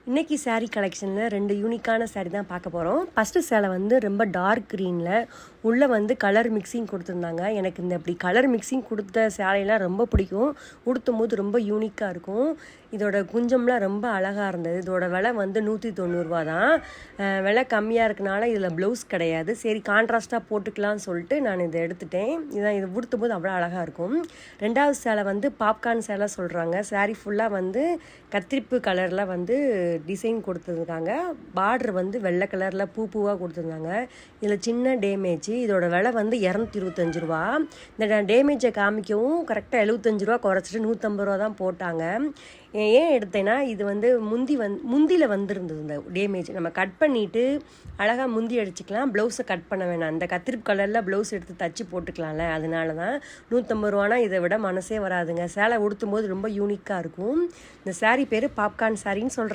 இன்றைக்கி saree கலெக்ஷனில் 2 யூனிக்கான saree தான் பார்க்க போகிறோம். ஃபஸ்ட்டு சேலை வந்து ரொம்ப டார்க் க்ரீனில் உள்ளே வந்து கலர் மிக்சிங் கொடுத்துருந்தாங்க. எனக்கு இந்த இப்படி கலர் மிக்சிங் கொடுத்த சேலையெல்லாம் ரொம்ப பிடிக்கும். உடுத்தும் போது ரொம்ப யூனிக்காக இருக்கும். இதோட குஞ்சம்லாம் ரொம்ப அழகாக இருந்தது. இதோட விலை வந்து 190 தான். விலை கம்மியாக இருக்கனால இதில் ப்ளவுஸ் கிடையாது. சரி கான்ட்ராஸ்ட்டாக போட்டுக்கலான்னு சொல்லிட்டு நான் இதை எடுத்துட்டேன். இதை உடுத்தும் போது அவ்வளோ அழகாக இருக்கும். ரெண்டாவது சேலை வந்து பாப்கார்ன் சேலை சொல்கிறாங்க. saree ஃபுல்லாக வந்து கத்திரிப்பு கலரில் வந்து டிசைன் கொடுத்துருக்காங்க. பார்டர் வந்து வெள்ளை கலரில் பூவாக கொடுத்துருந்தாங்க. இதில் சின்ன டேமேஜ். இதோட விலை வந்து 225 ரூபா. இந்த டேமேஜை காமிக்கவும் கரெக்டாக 75 ரூபா குறைச்சிட்டு 150 ரூபா தான் போட்டாங்க. ஏன் எடுத்தேன்னா இது வந்து முந்தியில் வந்திருந்தது. இந்த டேமேஜ் நம்ம கட் பண்ணிவிட்டு அழகாக முந்தி அடிச்சுக்கலாம். ப்ளவுஸை கட் பண்ண வேணாம். அந்த கத்திரிப்பு கலரில் ப்ளவுஸ் எடுத்து தச்சு போட்டுக்கலாம்ல. அதனால தான் 150 ரூபானா இதை விட மனசே வராதுங்க. சேலை உடுத்தும் போது ரொம்ப யூனிக்காக இருக்கும். இந்த saree பேர் பாப்கார்ன் சாரின்னு சொல்கிறாங்க.